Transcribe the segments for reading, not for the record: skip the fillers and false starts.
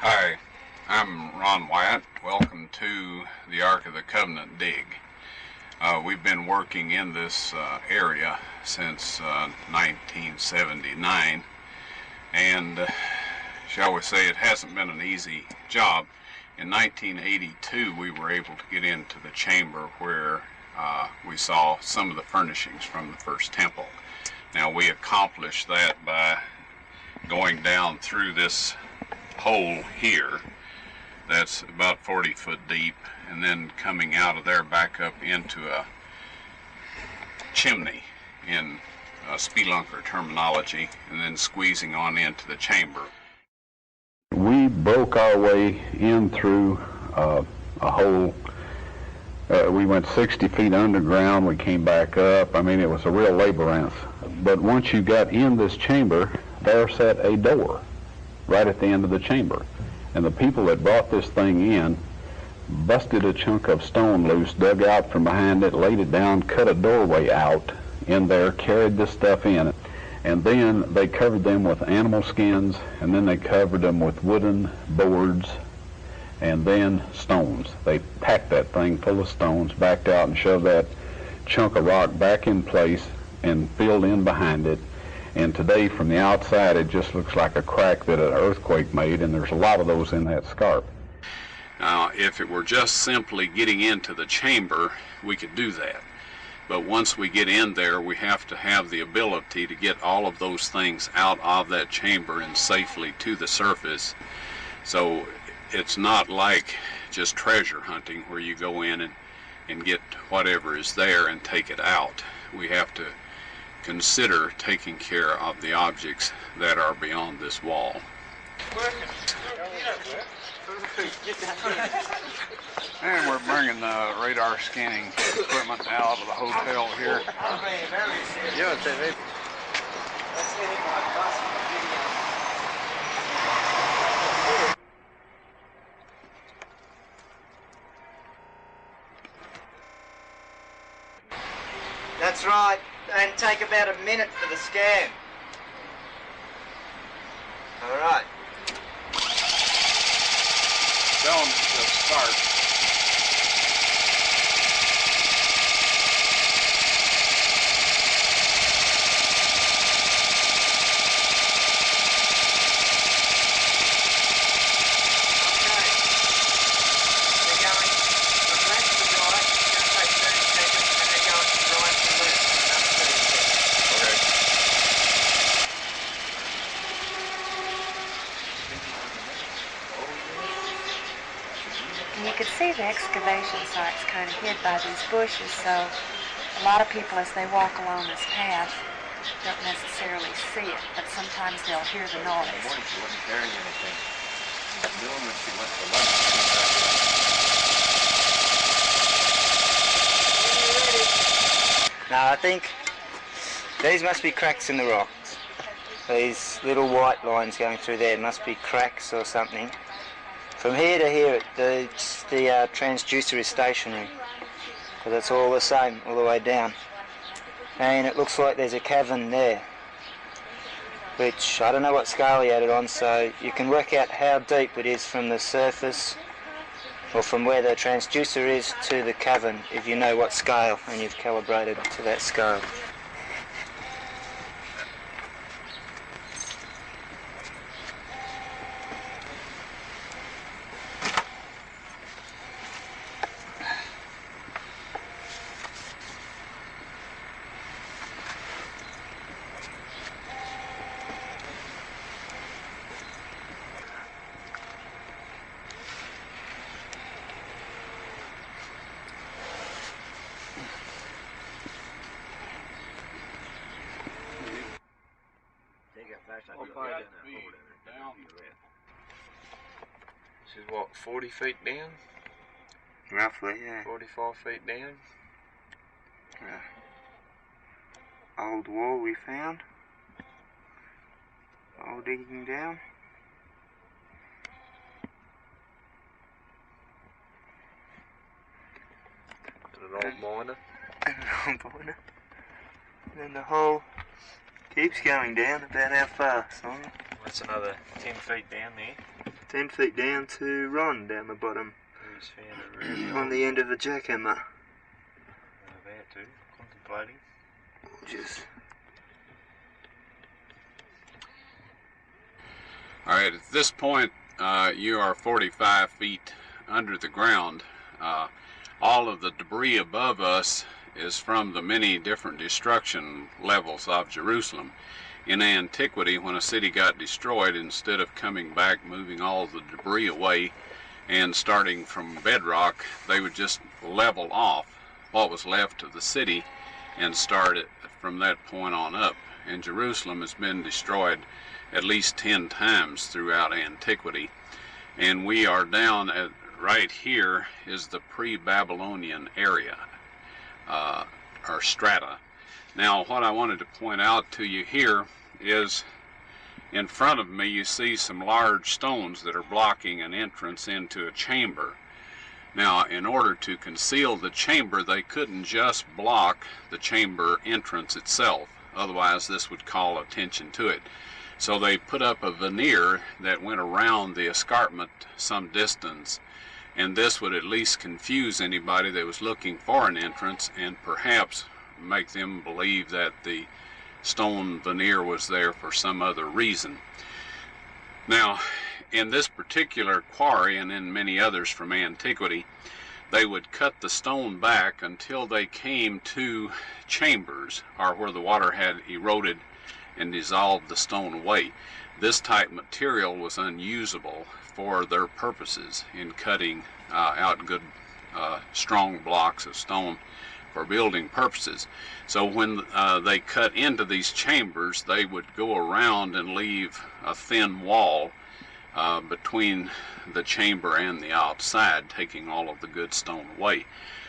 Hi, I'm Wyatt. Welcome to the Ark of the Covenant dig. We've been working in this area since 1979, and shall we say it hasn't been an easy job. In 1982 we were able to get into the chamber where we saw some of the furnishings from the first temple. Now we accomplished that by going down through this hole here that's about 40 foot deep, and then coming out of there back up into a chimney in spelunker terminology, and then squeezing on into the chamber. We broke our way in through a hole. We went 60 feet underground, we came back up. I mean, it was a real labyrinth. But once you got in this chamber, there sat a door right at the end of the chamber. And the people that brought this thing in busted a chunk of stone loose, dug out from behind it, laid it down, cut a doorway out in there, carried this stuff in. And then they covered them with animal skins, and then they covered them with wooden boards, and then stones. They packed that thing full of stones, backed out and shoved that chunk of rock back in place and filled in behind it. And today, from the outside, it just looks like a crack that an earthquake made, and there's a lot of those in that scarp. Now, if it were just simply getting into the chamber, we could do that. But once we get in there, we have to have the ability to get all of those things out of that chamber and safely to the surface. So it's not like just treasure hunting where you go in and get whatever is there and take it out. We have to consider taking care of the objects that are beyond this wall. And we're bringing the radar scanning equipment out of the hotel here. That's right, and take about a minute for the scan. All right. Tell them to start. You could see the excavation site's kind of hid by these bushes, so a lot of people as they walk along this path don't necessarily see it, but sometimes they'll hear the noise. She wasn't carrying anything. Doing when she went to lunch. Now I think these must be cracks in the rocks. These little white lines going through there must be cracks or something. From here to here, the transducer is stationary, because it's all the same all the way down. And it looks like there's a cavern there, which I don't know what scale he had it on, so you can work out how deep it is from the surface, or from where the transducer is to the cavern, if you know what scale and you've calibrated to that scale. This is what, 40 feet down? Roughly, yeah. 45 feet down? Old wall we found. All digging down. And an old miner. And then the hole keeps going down. About how far, Simon? That's another 10 feet down there. 10 feet down to Ron down the bottom. He's found a really On the end of a jackhammer. About to, contemplating. Just. All right, at this point, you are 45 feet under the ground. All of the debris above us is from the many different destruction levels of Jerusalem. In antiquity, when a city got destroyed, instead of coming back, moving all the debris away, and starting from bedrock, they would just level off what was left of the city and start it from that point on up. And Jerusalem has been destroyed at least 10 times throughout antiquity. And we are down at right here is the pre-Babylonian area, or strata. Now, what I wanted to point out to you here is in front of me you see some large stones that are blocking an entrance into a chamber. Now, in order to conceal the chamber, they couldn't just block the chamber entrance itself, otherwise this would call attention to it. So they put up a veneer that went around the escarpment some distance, and this would at least confuse anybody that was looking for an entrance and perhaps make them believe that the stone veneer was there for some other reason. Now, in this particular quarry and in many others from antiquity, they would cut the stone back until they came to chambers, or where the water had eroded and dissolved the stone away. This type material was unusable for their purposes in cutting out good strong blocks of stone for building purposes. So when they cut into these chambers, they would go around and leave a thin wall between the chamber and the outside, taking all of the good stone away.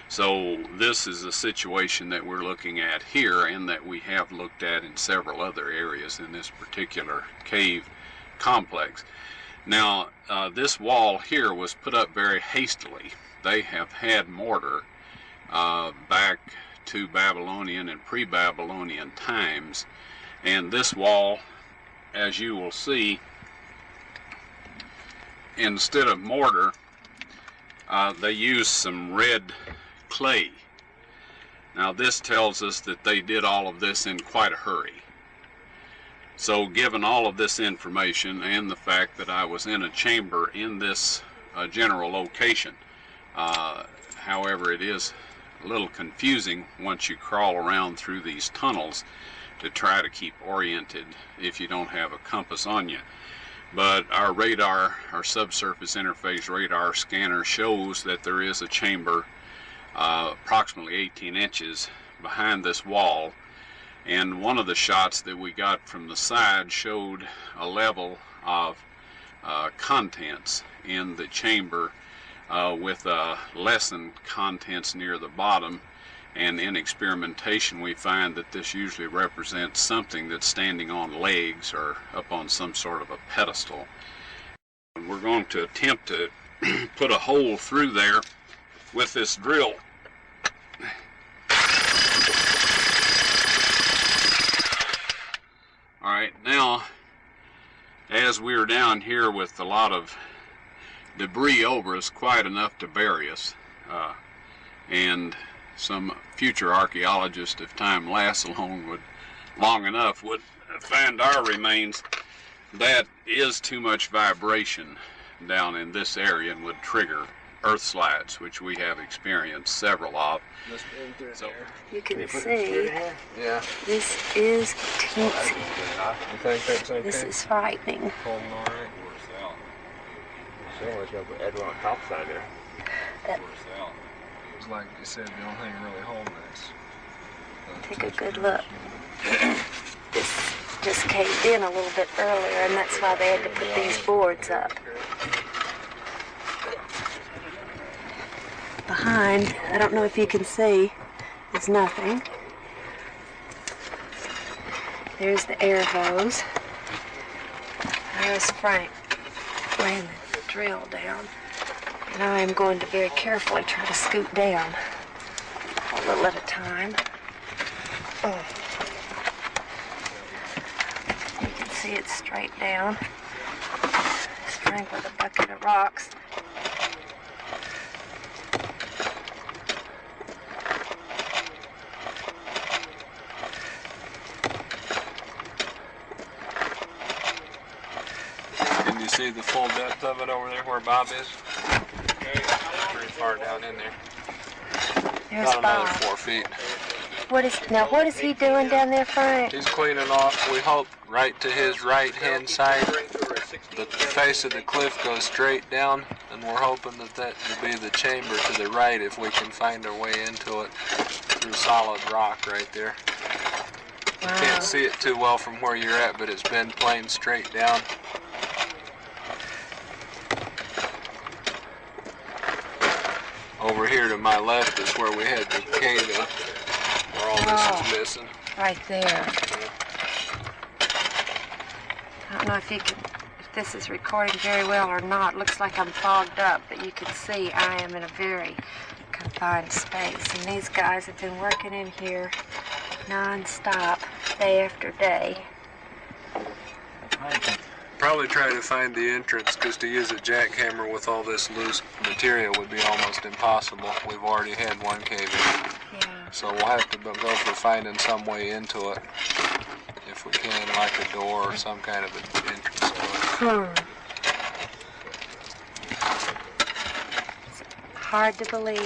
So this is a situation that we're looking at here, and that we have looked at in several other areas in this particular cave complex. Now, this wall here was put up very hastily. They have had mortar back to Babylonian and pre-Babylonian times, and this wall, as you will see, instead of mortar, they used some red clay. Now, this tells us that they did all of this in quite a hurry. So given all of this information and the fact that I was in a chamber in this general location, however, it is a little confusing once you crawl around through these tunnels to try to keep oriented if you don't have a compass on you. But our radar, our subsurface interface radar scanner, shows that there is a chamber approximately 18 inches behind this wall. And one of the shots that we got from the side showed a level of contents in the chamber with lessened contents near the bottom. And in experimentation, we find that this usually represents something that's standing on legs or up on some sort of a pedestal. And we're going to attempt to put a hole through there with this drill. All right, now, as we're down here with a lot of debris over us, quite enough to bury us, and some future archaeologist, if time lasts long enough, would find our remains, that is too much vibration down in this area and would trigger earth slides, which we have experienced several of. So you can see, this is teensy. You think that's okay? This is frightening. It's like you said, the only thing really holding this. Take a good look. This just caved in a little bit earlier, and that's why they had to put these boards up. Behind, I don't know if you can see, there's nothing. There's the air hose. There's Frank laying the drill down. And I am going to very carefully try to scoot down a little at a time. Oh. You can see it's straight down. There's Frank with a bucket of rocks. Can you see the full depth of it over there where Bob is? Pretty far down in there. There's About another Bob. 4 feet. What is he doing down there, Frank? He's cleaning off, we hope, right to his right-hand side. The face of the cliff goes straight down, and we're hoping that that will be the chamber to the right if we can find our way into it through solid rock right there. You Wow. can't see it too well from where you're at, but it's been plain straight down. Over here to my left is where we had the cave in, where all this is missing. Right there. I don't know if this is recording very well or not. Looks like I'm fogged up, but you can see I am in a very confined space. And these guys have been working in here non-stop, day after day. Probably try to find the entrance, because to use a jackhammer with all this loose material would be almost impossible. We've already had one cave in. Yeah. So we'll have to go for finding some way into it, if we can, like a door or some kind of an entrance to it. It's hard to believe.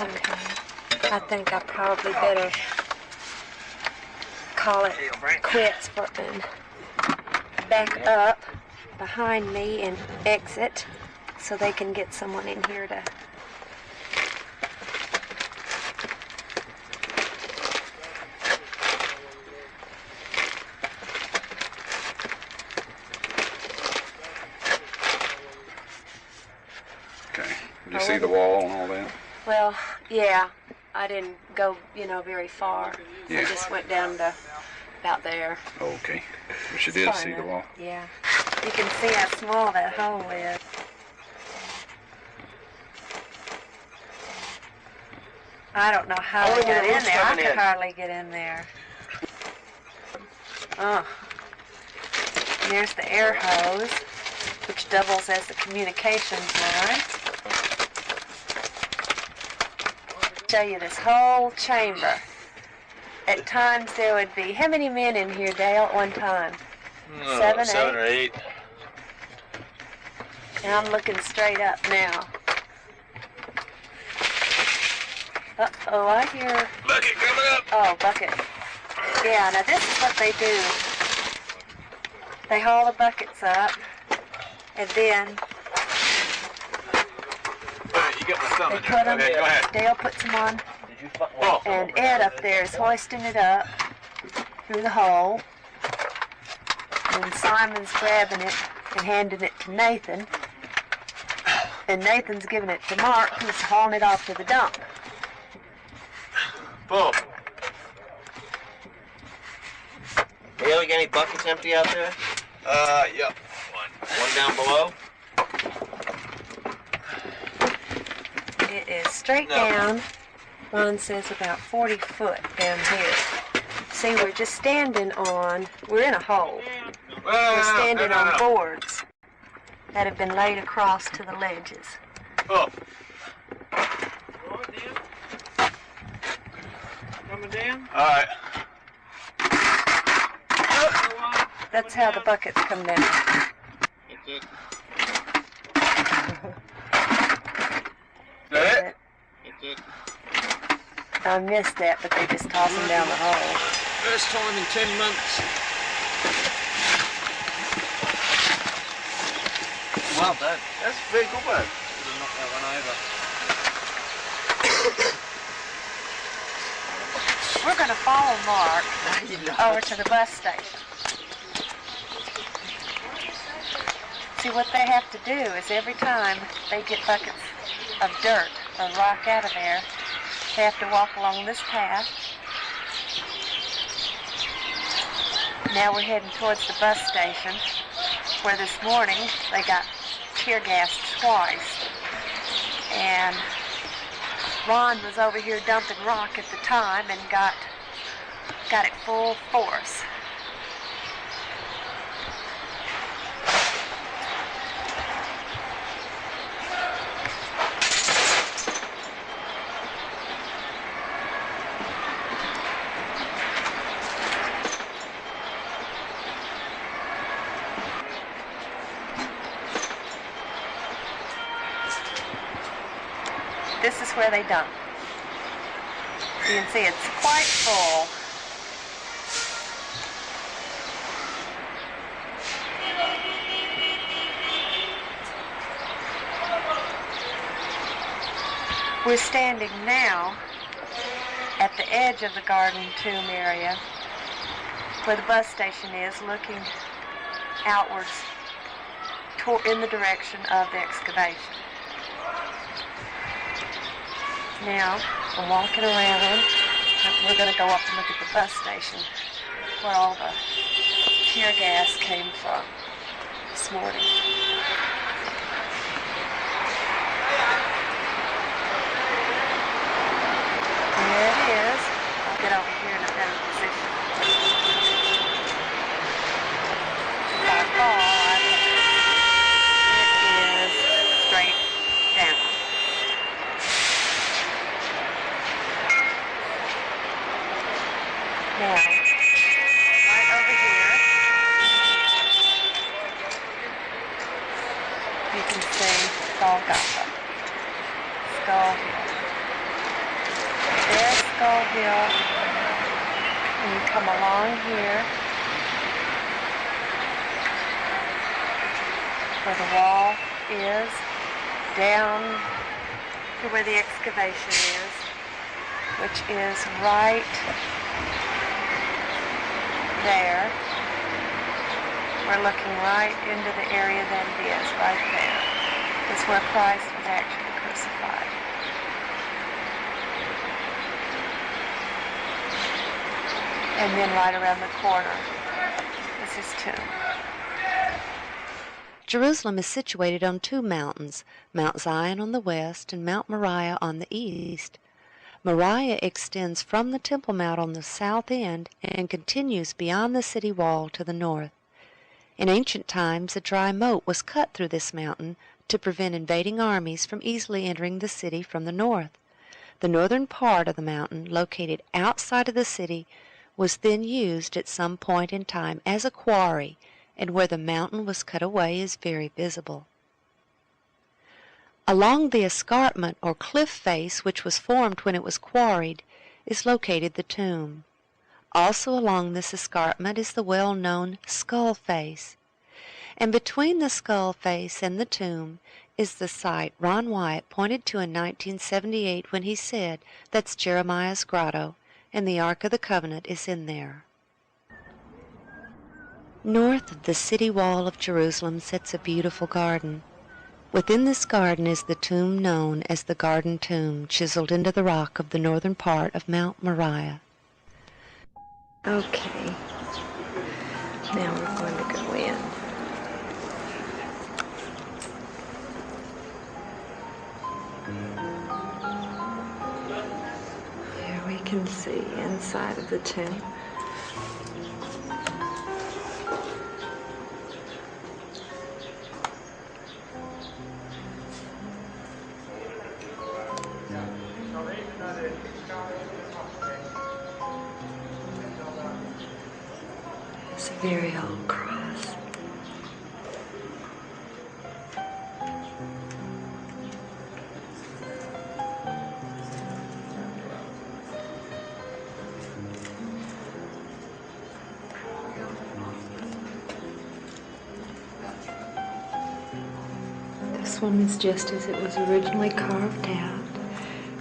Okay. I think I probably better call it quits and back up behind me and exit so they can get someone in here to Okay. Did you see the wall and all that? Well, yeah, I didn't go, very far. Yeah. I just went down to about there. Okay. But you It's did far see the enough. wall? Yeah. You can see how small that hole is. I don't know how I got in there. I could hardly get in there. Oh. And there's the air hose, which doubles as the communications line. Show you this whole chamber. At times there would be, how many men in here, Dale, at one time? 7, 8? or 8. And I'm looking straight up now. Uh-oh, I hear... Bucket coming up! Oh, bucket. Yeah, now this is what they do. They haul the buckets up, and then You got my thumb they in put there. them, Okay, go ahead. Dale puts them on, Oh. and Ed up there is hoisting it up through the hole. And then Simon's grabbing it and handing it to Nathan. And Nathan's giving it to Mark, who's hauling it off to the dump. Pull. Dale, you got any buckets empty out there? Yep. One down below? It is straight down. Ron says about 40 foot down here. See, we're just standing on, we're in a hole. We're standing on boards that have been laid across to the ledges. Up. Coming down? All right. That's how the buckets come down. That it? I missed that, but they just toss them down the hole. First time in 10 months. Well done. That's very good work. Knock that one over. We're going to follow Mark over to the bus station. See, what they have to do is every time they get buckets of dirt or rock out of there, they have to walk along this path. Now we're heading towards the bus station, where this morning they got tear gassed twice. And Ron was over here dumping rock at the time and got it full force. This is where they dump. You can see it's quite full. We're standing now at the edge of the garden tomb area where the bus station is, looking outwards in the direction of the excavation. Now, I'm walking around. We're going to go up and look at the bus station where all the tear gas came from this morning. There it is. I'll get over here in a better position. If I fall, it is straight down. Now, right over here, you can see Golgotha, Skull Hill. There's Skull Hill, and you come along here, where the wall is, down to where the excavation is, which is right there. We're looking right into the area that it is, right there. It's where Christ was actually crucified. And then right around the corner is his tomb. Jerusalem is situated on two mountains, Mount Zion on the west and Mount Moriah on the east. Moriah extends from the Temple Mount on the south end and continues beyond the city wall to the north. In ancient times, a dry moat was cut through this mountain to prevent invading armies from easily entering the city from the north. The northern part of the mountain, located outside of the city, was then used at some point in time as a quarry, and where the mountain was cut away is very visible. Along the escarpment or cliff face which was formed when it was quarried is located the tomb. Also along this escarpment is the well-known skull face. And between the skull face and the tomb is the site Ron Wyatt pointed to in 1978 when he said, "That's Jeremiah's grotto, and the Ark of the Covenant is in there." North of the city wall of Jerusalem sits a beautiful garden. Within this garden is the tomb known as the Garden Tomb, chiseled into the rock of the northern part of Mount Moriah. Okay, now we're going to go in. Here we can see inside of the tomb. It's a very old cross. This one is just as it was originally carved out.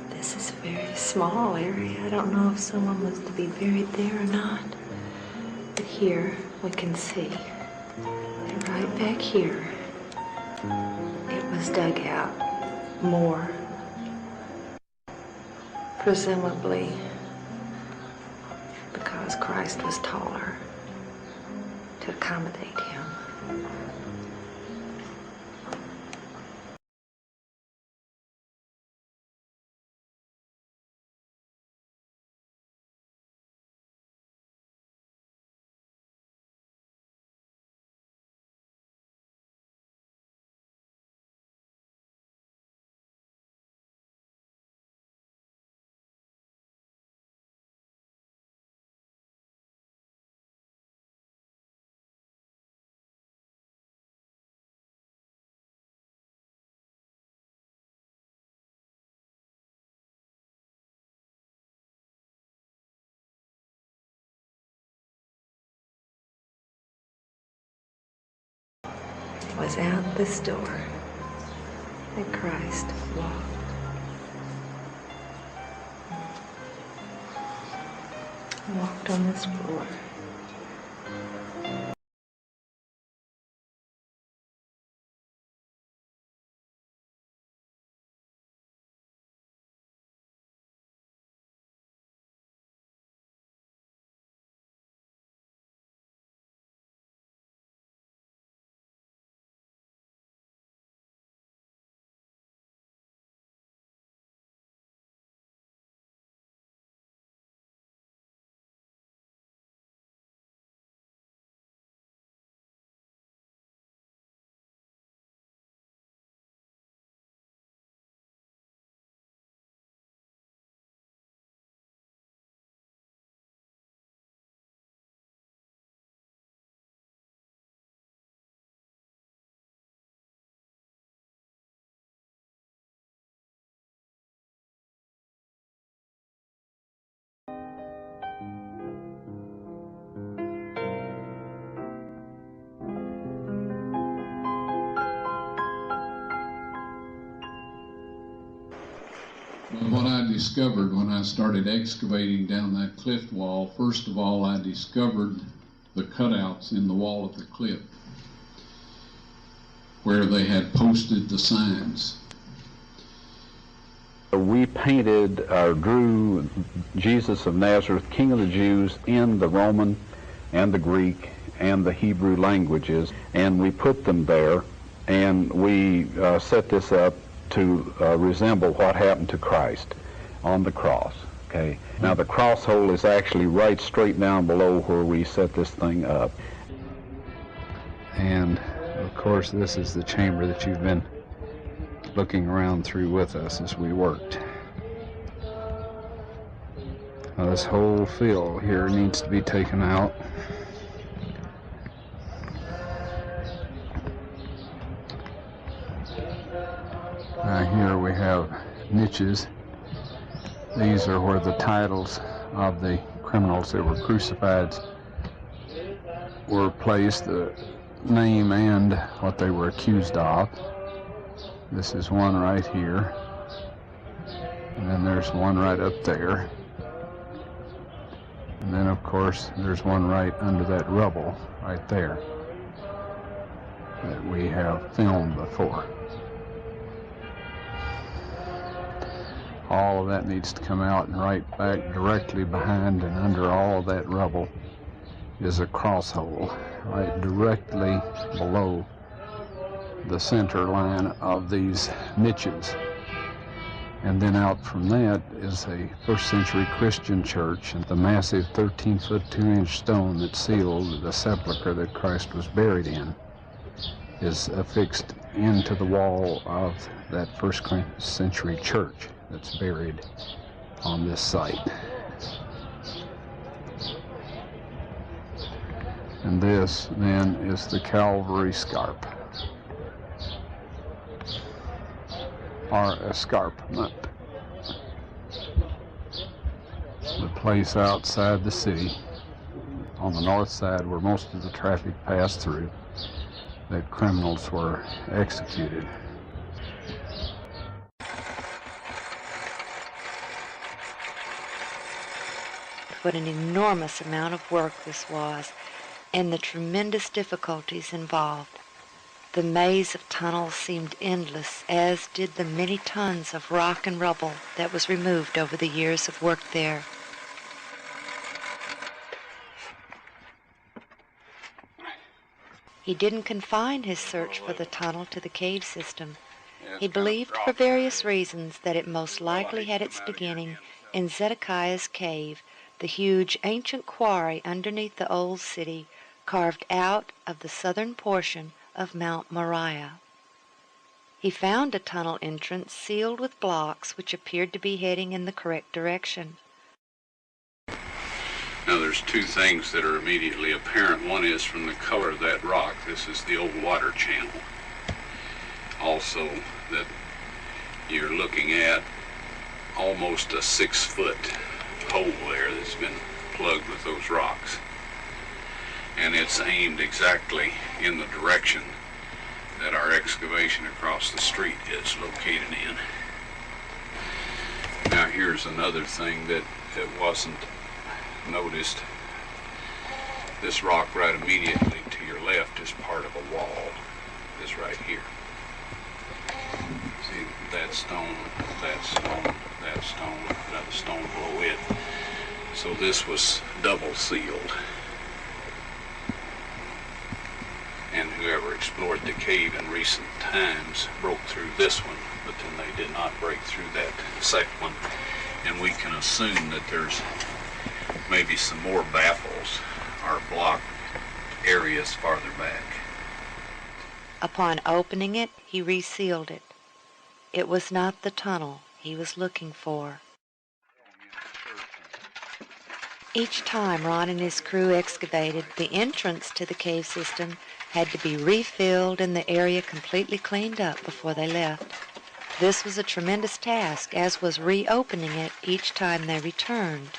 This is very small. small area. I don't know if someone was to be buried there or not. But here we can see, right back here, it was dug out more, presumably because Christ was taller, to accommodate him. Was out this door that Christ walked on this floor. What I discovered when I started excavating down that cliff wall, first of all, I discovered the cutouts in the wall of the cliff where they had posted the signs. We painted or drew Jesus of Nazareth, King of the Jews, in the Roman and the Greek and the Hebrew languages, and we put them there, and we set this up to resemble what happened to Christ on the cross. Okay. Now the cross hole is actually right straight down below where we set this thing up. And of course this is the chamber that you've been looking around through with us as we worked. Now this whole fill here needs to be taken out. Here we have niches. These are where the titles of the criminals that were crucified were placed, the name and what they were accused of. This is one right here, and then there's one right up there, and then of course there's one right under that rubble right there that we have filmed before. All of that needs to come out, and right back directly behind and under all of that rubble is a cross hole right directly below the center line of these niches. And then out from that is a first century Christian church, and the massive 13-foot 2-inch stone that sealed the sepulcher that Christ was buried in is affixed into the wall of that first century church that's buried on this site. And this then is the Calvary Scarp, or escarpment, the place outside the city on the north side where most of the traffic passed through that criminals were executed. what an enormous amount of work this was and the tremendous difficulties involved. The maze of tunnels seemed endless, as did the many tons of rock and rubble that was removed over the years of work there. He didn't confine his search for the tunnel to the cave system. He believed for various reasons that it most likely had its beginning in Zedekiah's cave, the huge ancient quarry underneath the old city, carved out of the southern portion of Mount Moriah. He found a tunnel entrance sealed with blocks which appeared to be heading in the correct direction. Now there's two things that are immediately apparent. One is from the color of that rock. This is the old water channel. Also that you're looking at almost a 6-foot hole there that's been plugged with those rocks. And it's aimed exactly in the direction that our excavation across the street is located in. Now here's another thing that wasn't noticed. This rock right immediately to your left is part of a wall. This right here. See that stone, that stone, that stone, another stone below it. So this was double sealed. And whoever explored the cave in recent times broke through this one, but then they did not break through that second one. And we can assume that there's maybe some more baffles or blocked areas farther back. Upon opening it, he resealed it. It was not the tunnel he was looking for. Each time Ron and his crew excavated, the entrance to the cave system had to be refilled and the area completely cleaned up before they left. This was a tremendous task, as was reopening it each time they returned.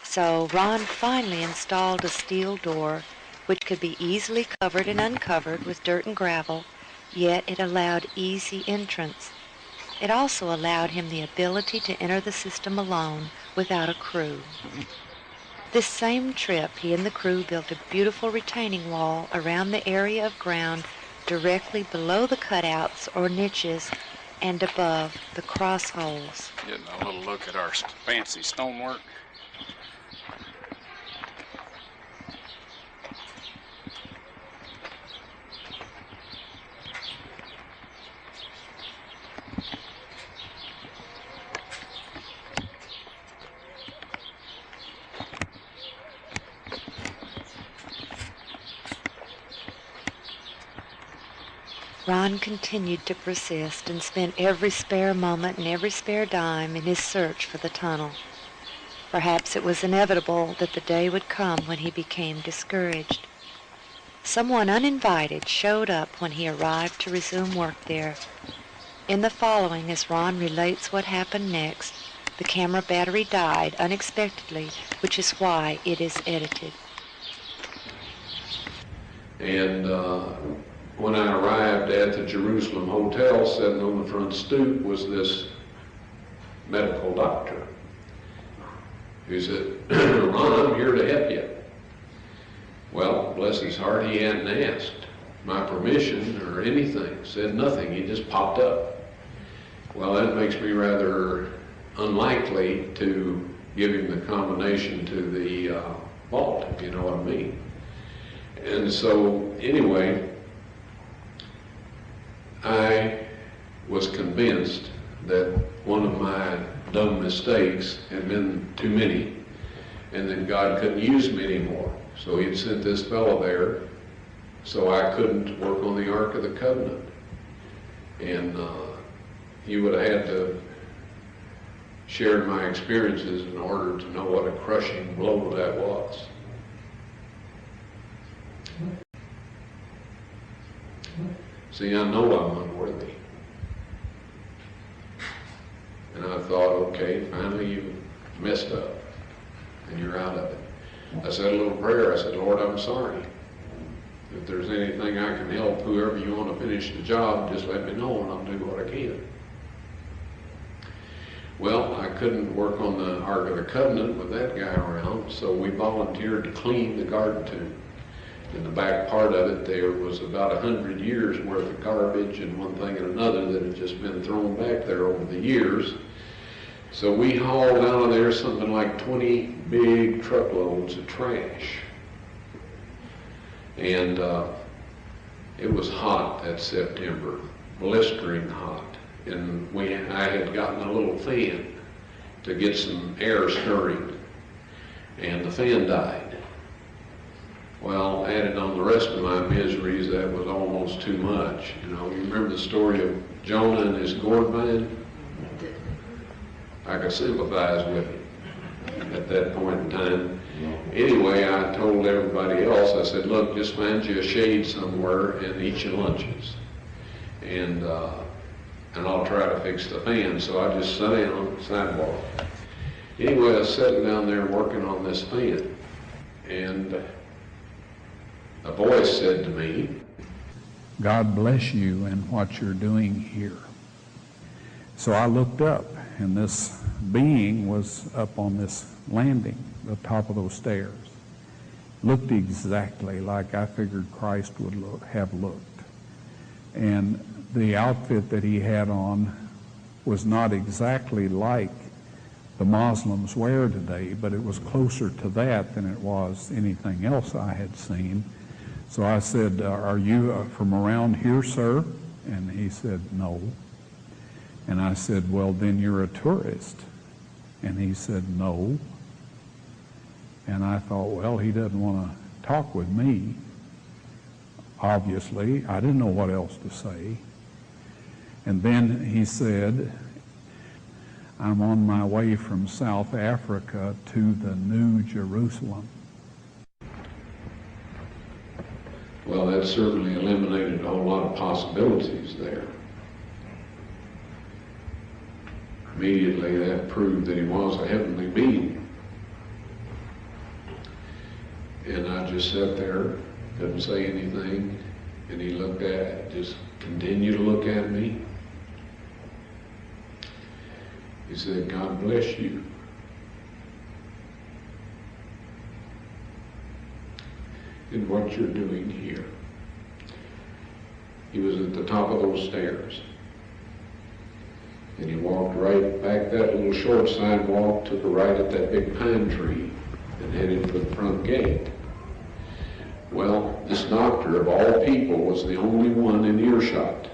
So Ron finally installed a steel door which could be easily covered and uncovered with dirt and gravel, yet it allowed easy entrance. It also allowed him the ability to enter the system alone without a crew. This same trip, he and the crew built a beautiful retaining wall around the area of ground directly below the cutouts or niches and above the cross holes. Getting a little look at our fancy stonework. Ron continued to persist and spent every spare moment and every spare dime in his search for the tunnel. Perhaps it was inevitable that the day would come when he became discouraged. Someone uninvited showed up when he arrived to resume work there. In the following, as Ron relates what happened next, the camera battery died unexpectedly, which is why it is edited. And when I arrived at the Jerusalem Hotel, sitting on the front stoop was this medical doctor who said, "Ron, I'm here to help you." Well, bless his heart, he hadn't asked my permission or anything, said nothing, he just popped up. Well, that makes me rather unlikely to give him the combination to the vault, if you know what I mean. And so, anyway, I was convinced that one of my dumb mistakes had been too many, and that God couldn't use me anymore. So he'd sent this fellow there so I couldn't work on the Ark of the Covenant. And he would have had to share my experiences in order to know what a crushing blow that was. See, I know I'm unworthy. And I thought, okay, finally you've messed up and you're out of it. I said a little prayer. I said, Lord, I'm sorry. If there's anything I can help, whoever you want to finish the job, just let me know and I'll do what I can. Well, I couldn't work on the Ark of the Covenant with that guy around, so we volunteered to clean the garden tomb. In the back part of it, there was about 100 years worth of garbage and one thing and another that had just been thrown back there over the years. So we hauled out of there something like 20 big truckloads of trash. And it was hot that September, blistering hot. And I had gotten a little fan to get some air stirring, and the fan died. Well, added on the rest of my miseries, that was almost too much. You know, you remember the story of Jonah and his gourd vine? I could sympathize with him at that point in time. Anyway, I told everybody else, I said, look, just find you a shade somewhere and eat your lunches. And I'll try to fix the fan. So I just sat down on the sidewalk. Anyway, I was sitting down there working on this fan, and a voice said to me, God bless you and what you're doing here. So I looked up, and this being was up on this landing, the top of those stairs. Looked exactly like I figured Christ would have looked. And the outfit that he had on was not exactly like the Muslims wear today, but it was closer to that than it was anything else I had seen. So I said, are you from around here, sir? And he said, no. And I said, well, then you're a tourist. And he said, no. And I thought, well, he doesn't want to talk with me. Obviously, I didn't know what else to say. And then he said, I'm on my way from South Africa to the New Jerusalem. well, that certainly eliminated a whole lot of possibilities there. Immediately that proved that he was a heavenly being. And I just sat there, didn't say anything, and he looked at, just continued to look at me. He said, God bless you. And what you're doing here. He was at the top of those stairs. And he walked right back that little short sidewalk, took a right at that big pine tree, and headed for the front gate. Well, this doctor, of all people, was the only one in earshot.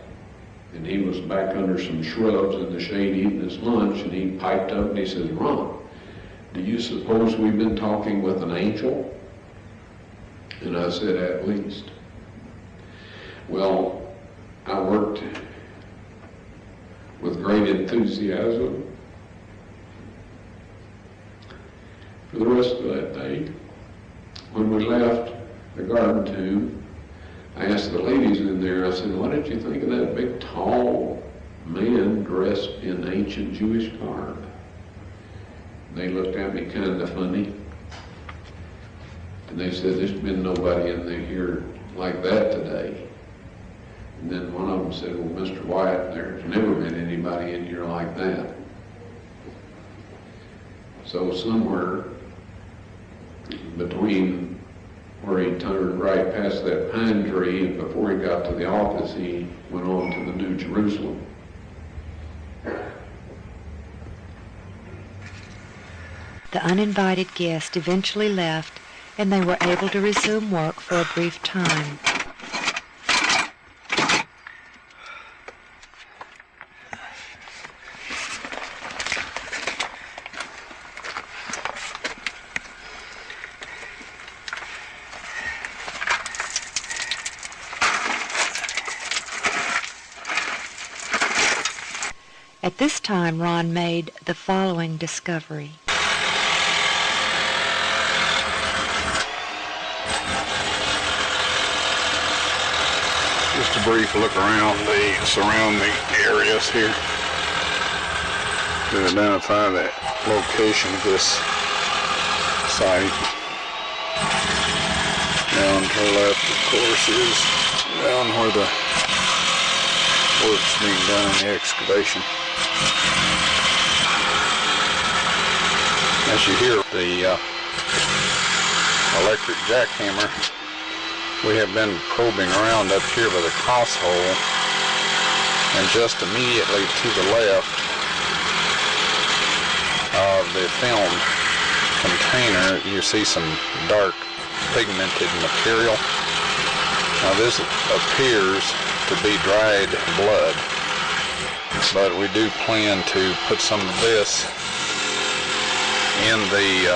And he was back under some shrubs in the shade eating his lunch, and he piped up and he says, Ron, do you suppose we've been talking with an angel? And I said, at least. Well, I worked with great enthusiasm for the rest of that day. When we left the garden tomb, I asked the ladies in there, I said, what did you think of that big, tall man dressed in ancient Jewish garb? They looked at me kind of funny. And they said, there's been nobody in here like that today. And then one of them said, well, Mr. Wyatt, there's never been anybody in here like that. So somewhere between where he turned right past that pine tree and before he got to the office, he went on to the New Jerusalem. The uninvited guest eventually left, and they were able to resume work for a brief time. At this time, Ron made the following discovery. Just a brief look around the surrounding areas here to identify the location of this site. Down to the left, of course, is down where the work's being done in the excavation. As you hear the electric jackhammer, we have been probing around up here by the cross hole, and just immediately to the left of the film container you see some dark pigmented material. Now this appears to be dried blood, but we do plan to put some of this in the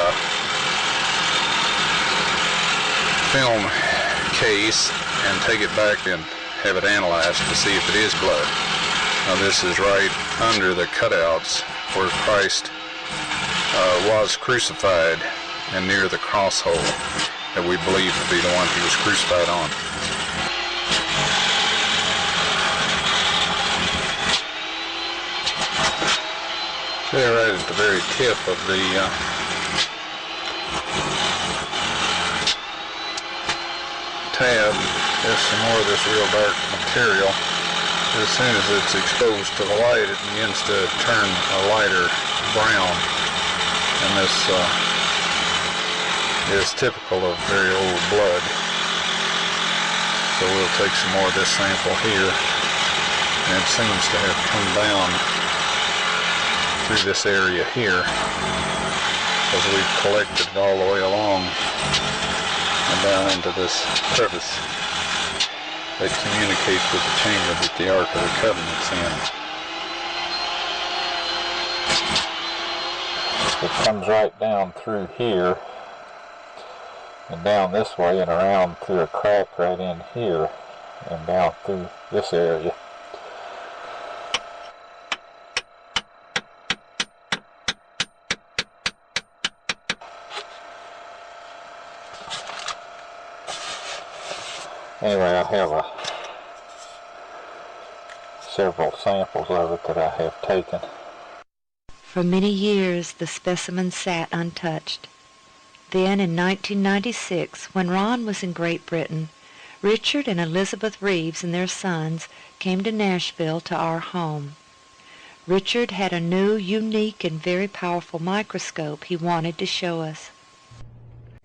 film case and take it back and have it analyzed to see if it is blood. Now this is right under the cutouts where Christ was crucified and near the cross hole that we believe to be the one he was crucified on. There, right at the very tip of the tab, there's some more of this real dark material. As soon as it's exposed to the light, it begins to turn a lighter brown, and this is typical of very old blood. So we'll take some more of this sample here, and it seems to have come down through this area here, as we've collected it all the way along and down into this crevice that communicates with the chamber that the Ark of the Covenant's in. It comes right down through here and down this way and around through a crack right in here and down through this area. Anyway, I have several samples of it that I have taken. For many years the specimen sat untouched. Then in 1996, when Ron was in Great Britain, Richard and Elizabeth Reeves and their sons came to Nashville to our home. Richard had a new, unique, and very powerful microscope he wanted to show us.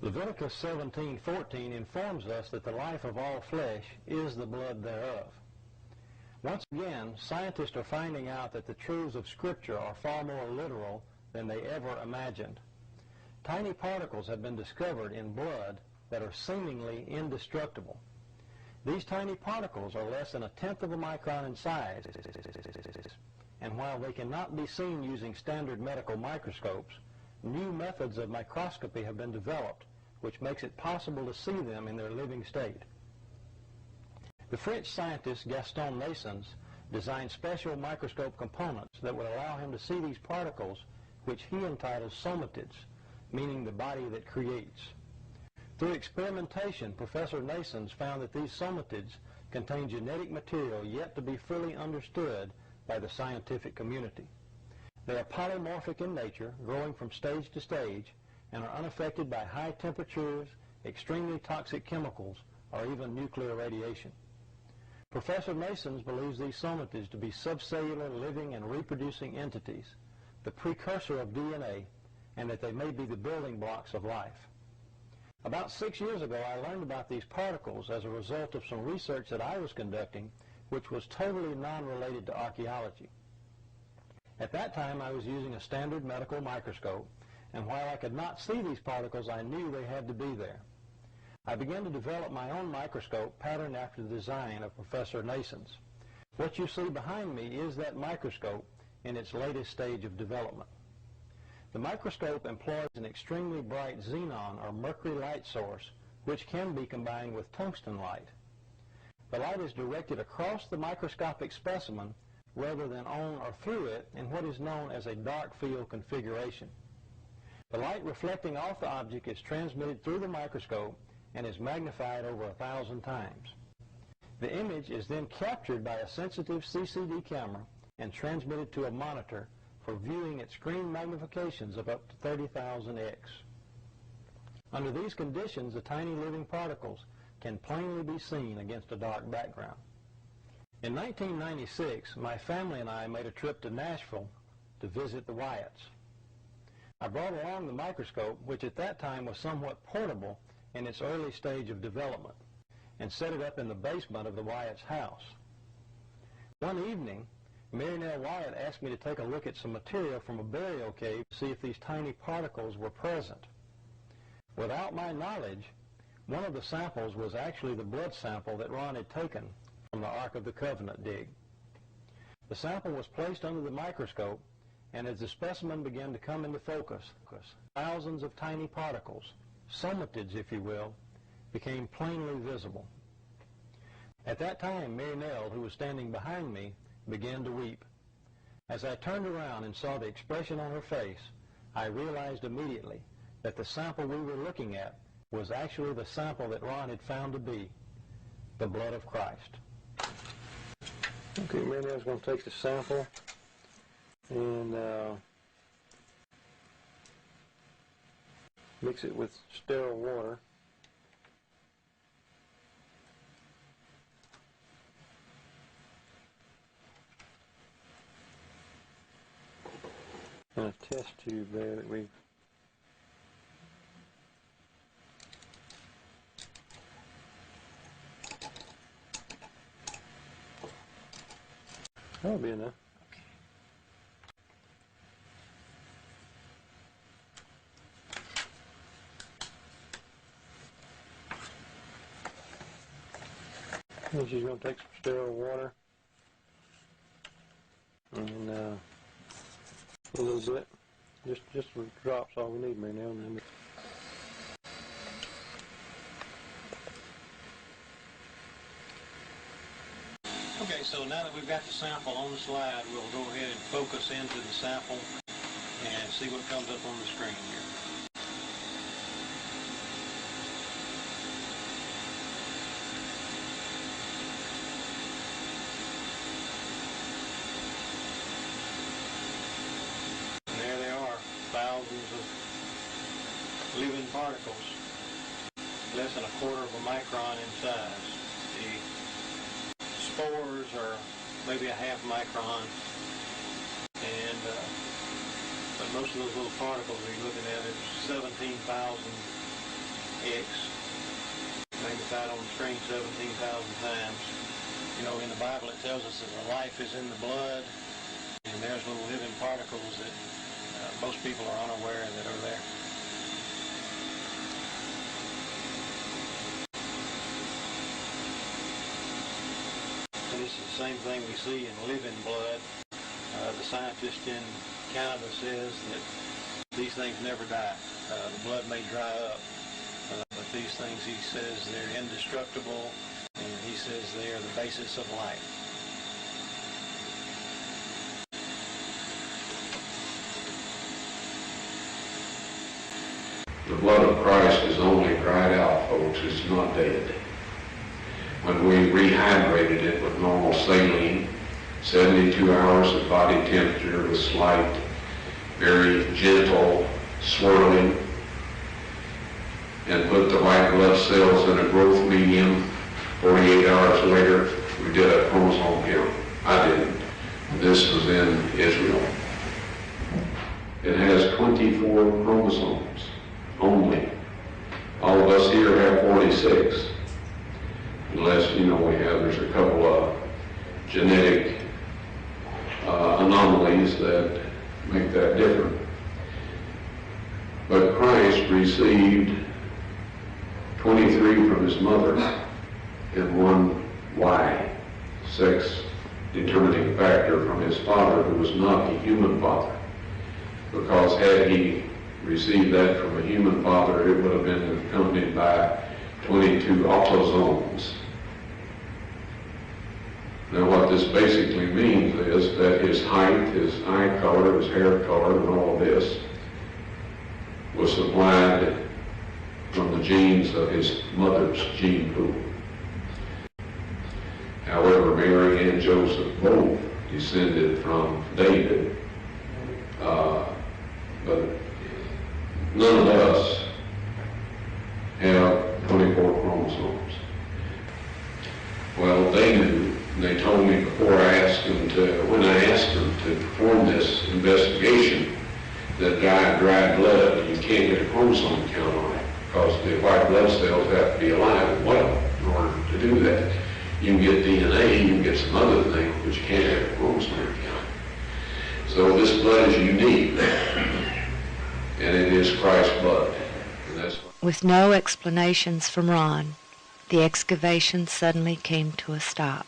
Leviticus 17:14 informs us that the life of all flesh is the blood thereof. Once again, scientists are finding out that the truths of Scripture are far more literal than they ever imagined. Tiny particles have been discovered in blood that are seemingly indestructible. These tiny particles are less than 1/10 of a micron in size, and while they cannot be seen using standard medical microscopes, new methods of microscopy have been developed, which makes it possible to see them in their living state. The French scientist Gaston Naessens designed special microscope components that would allow him to see these particles, which he entitles somatids, meaning the body that creates. Through experimentation, Professor Naessens found that these somatids contain genetic material yet to be fully understood by the scientific community. They are polymorphic in nature, growing from stage to stage, and are unaffected by high temperatures, extremely toxic chemicals, or even nuclear radiation. Professor Naessens believes these somatids to be subcellular living and reproducing entities, the precursor of DNA, and that they may be the building blocks of life. About 6 years ago, I learned about these particles as a result of some research that I was conducting, which was totally non-related to archaeology. At that time, I was using a standard medical microscope, and while I could not see these particles, I knew they had to be there. I began to develop my own microscope patterned after the design of Professor Naessens. What you see behind me is that microscope in its latest stage of development. The microscope employs an extremely bright xenon or mercury light source, which can be combined with tungsten light. The light is directed across the microscopic specimen rather than on or through it in what is known as a dark field configuration. The light reflecting off the object is transmitted through the microscope and is magnified over 1,000 times. The image is then captured by a sensitive CCD camera and transmitted to a monitor for viewing at screen magnifications of up to 30,000x. Under these conditions, the tiny living particles can plainly be seen against a dark background. In 1996, my family and I made a trip to Nashville to visit the Wyatts. I brought along the microscope, which at that time was somewhat portable in its early stage of development, and set it up in the basement of the Wyatt's house. One evening, Mary Nell Wyatt asked me to take a look at some material from a burial cave to see if these tiny particles were present. Without my knowledge, one of the samples was actually the blood sample that Ron had taken from the Ark of the Covenant dig. The sample was placed under the microscope, and as the specimen began to come into focus, thousands of tiny particles, somatids if you will, became plainly visible. At that time, Mary Nell, who was standing behind me, began to weep. As I turned around and saw the expression on her face, I realized immediately that the sample we were looking at was actually the sample that Ron had found to be the blood of Christ. Okay, Mary Nell's going to take the sample and mix it with sterile water. And a test tube there that we've that'll be enough. And she's going to take some sterile water and a little bit, just some drops, all we need, Mary Nell. Okay, so now that we've got the sample on the slide, we'll go ahead and focus into the sample and see what comes up on the screen here. Thousands of living particles, less than a quarter of a micron in size. The spores are maybe a half micron, and but most of those little particles you're looking at is 17,000 X, magnified on the screen 17,000 times. You know, in the Bible it tells us that the life is in the blood, and there's little living particles that most people are unaware that are there. And this is the same thing we see in living blood. The scientist in Canada says that these things never die. The blood may dry up, but these things, he says, they're indestructible, and he says they are the basis of life. The blood of Christ is only dried out, folks. It's not dead. When we rehydrated it with normal saline, 72 hours of body temperature with slight, very gentle swirling, and put the white blood cells in a growth medium, 48 hours later, we did a chromosome count. I didn't. This was in Israel. It has 24 chromosomes. Only. All of us here have 46. Unless, you know, there's a couple of genetic anomalies that make that different. But Christ received 23 from his mother and 1 Y, sex determining factor, from his father, who was not a human father. Because had he received that from a human father, it would have been accompanied by 22 autosomes. Now what this basically means is that his height, his eye color, his hair color, and all of this was supplied from the genes of his mother's gene pool. However, Mary and Joseph both descended from David, but none of us have 24 chromosomes. Well, they knew. They told me before when I asked them to perform this investigation, that dried blood, you can't get a chromosome count on it because the white blood cells have to be alive and well in order to do that. You can get DNA, you can get some other things, but you can't have a chromosome count. So this blood is unique, and it is Christ's blood. And that's what. With no explanations from Ron, the excavation suddenly came to a stop.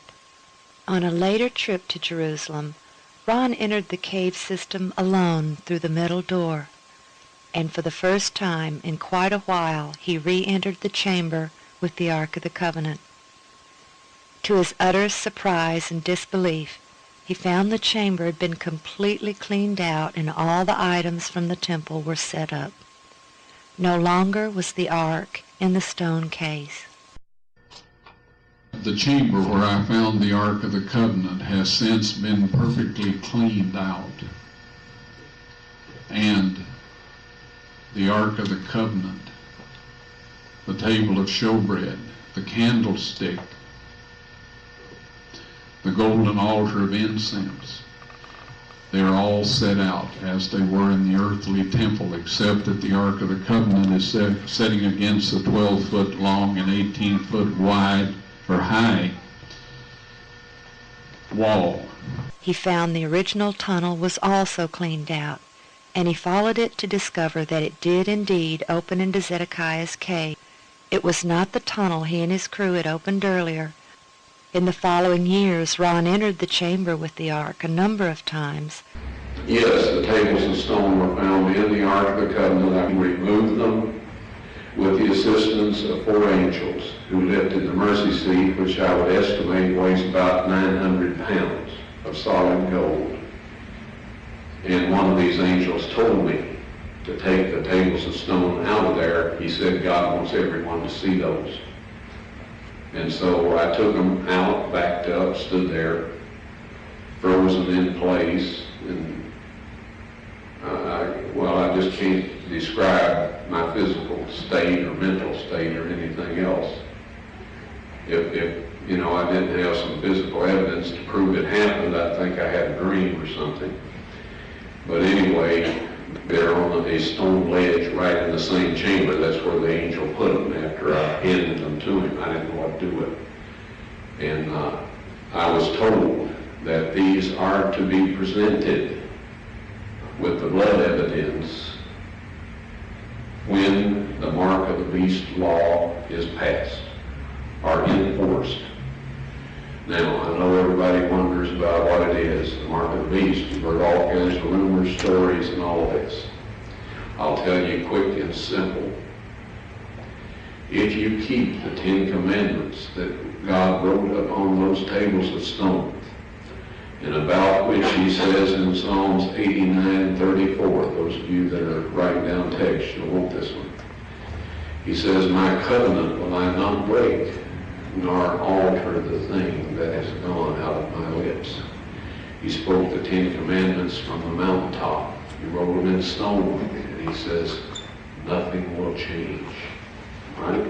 On a later trip to Jerusalem, Ron entered the cave system alone through the middle door, and for the first time in quite a while he re-entered the chamber with the Ark of the Covenant. To his utter surprise and disbelief, he found the chamber had been completely cleaned out and all the items from the temple were set up. No longer was the Ark in the stone case. The chamber where I found the Ark of the Covenant has since been perfectly cleaned out. And the Ark of the Covenant, the table of showbread, the candlestick, the golden altar of incense, they're all set out as they were in the earthly temple, except that the Ark of the Covenant is setting against a 12-foot long and 18-foot wide or high wall. He found the original tunnel was also cleaned out, and he followed it to discover that it did indeed open into Zedekiah's cave. It was not the tunnel he and his crew had opened earlier. In the following years, Ron entered the chamber with the Ark a number of times. Yes, the tables of stone were found in the Ark of the Covenant. I removed them with the assistance of 4 angels who lifted the mercy seat, which I would estimate weighs about 900 pounds of solid gold. And one of these angels told me to take the tables of stone out of there. He said God wants everyone to see those. And so I took them out, backed up, stood there, frozen in place, and I just can't describe my physical state or mental state or anything else. If I didn't have some physical evidence to prove it happened, I think I had a dream or something. But anyway, they're on a stone ledge right in the same chamber. That's where the angel put them after I handed them to him. I didn't know what to do with them. And I was told that these are to be presented with the blood evidence when the mark of the beast law is passed or enforced. Now, I know everybody wonders about what it is, the mark of the beast. You've heard all kinds of rumors, stories, and all of this. I'll tell you quick and simple. If you keep the 10 Commandments that God wrote upon those tables of stone, and about which he says in Psalms 89:34, those of you that are writing down text, you'll want this one. He says, "My covenant will I not break, nor alter the thing that has gone out of my lips." He spoke the 10 Commandments from the mountaintop. He wrote them in stone, and he says, nothing will change. Right?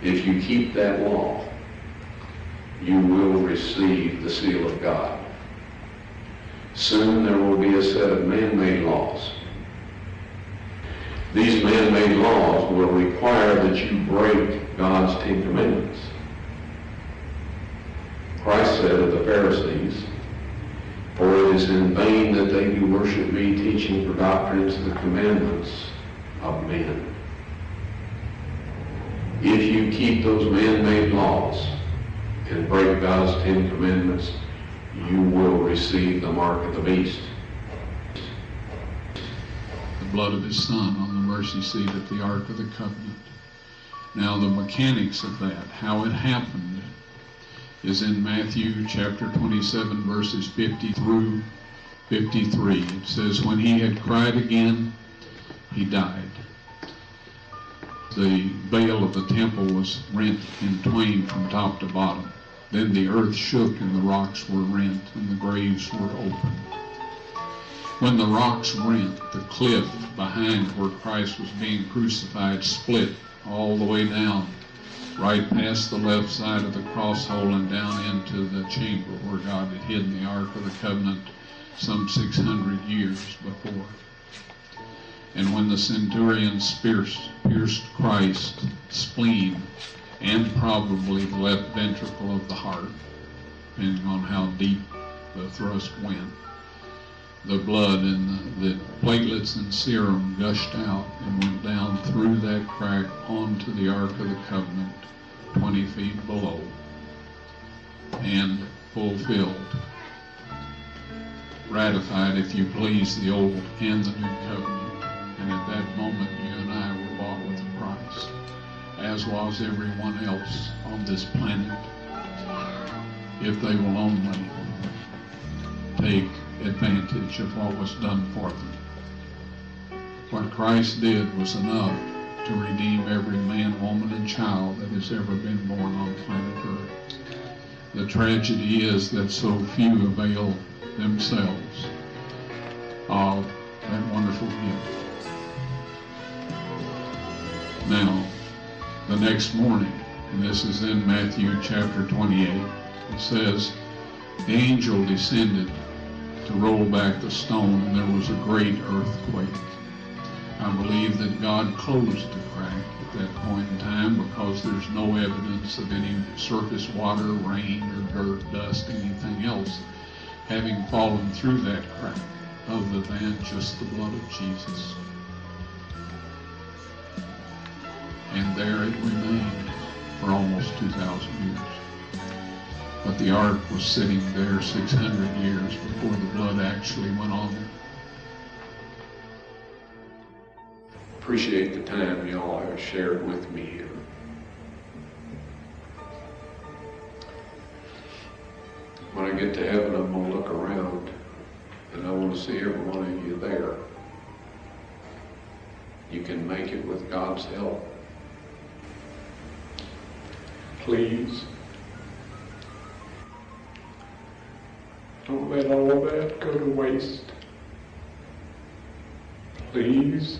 If you keep that law, you will receive the seal of God. Soon there will be a set of man-made laws. These man-made laws will require that you break God's 10 Commandments. Christ said of the Pharisees, "For it is in vain that they do worship me, teaching for doctrines the commandments of men." If you keep those man-made laws and break God's 10 Commandments, you will receive the mark of the beast. The blood of his Son on the mercy seat at the Ark of the Covenant. Now the mechanics of that, how it happened, is in Matthew chapter 27, verses 50 through 53. It says, "When he had cried again, he died. The veil of the temple was rent in twain from top to bottom. Then the earth shook and the rocks were rent and the graves were opened. When the rocks rent, the cliff behind where Christ was being crucified split all the way down, right past the left side of the cross hole and down into the chamber where God had hidden the Ark of the Covenant some 600 years before. And when the centurions pierced Christ's spleen and probably the left ventricle of the heart, depending on how deep the thrust went, the blood and the platelets and serum gushed out and went down through that crack onto the Ark of the Covenant, 20 feet below, and fulfilled, ratified, if you please, the Old and the New Covenant. And at that moment, you and I were bought with a price, as was everyone else on this planet, if they will only take advantage of what was done for them. What Christ did was enough to redeem every man, woman, and child that has ever been born on planet Earth. The tragedy is that so few avail themselves of that wonderful gift. Now, the next morning, and this is in Matthew chapter 28, it says, the angel descended to roll back the stone, and there was a great earthquake. I believe that God closed the crack at that point in time because there's no evidence of any surface water, rain, or dirt, dust, anything else having fallen through that crack other than just the blood of Jesus. And there it remained for almost 2,000 years. But the ark was sitting there 600 years before the blood actually went on it. Appreciate the time you all have shared with me here. When I get to heaven, I'm going to look around, and I want to see every one of you there. You can make it with God's help. Please, don't let all of that go to waste. Please,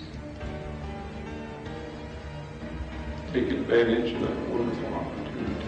take advantage of that wonderful opportunity.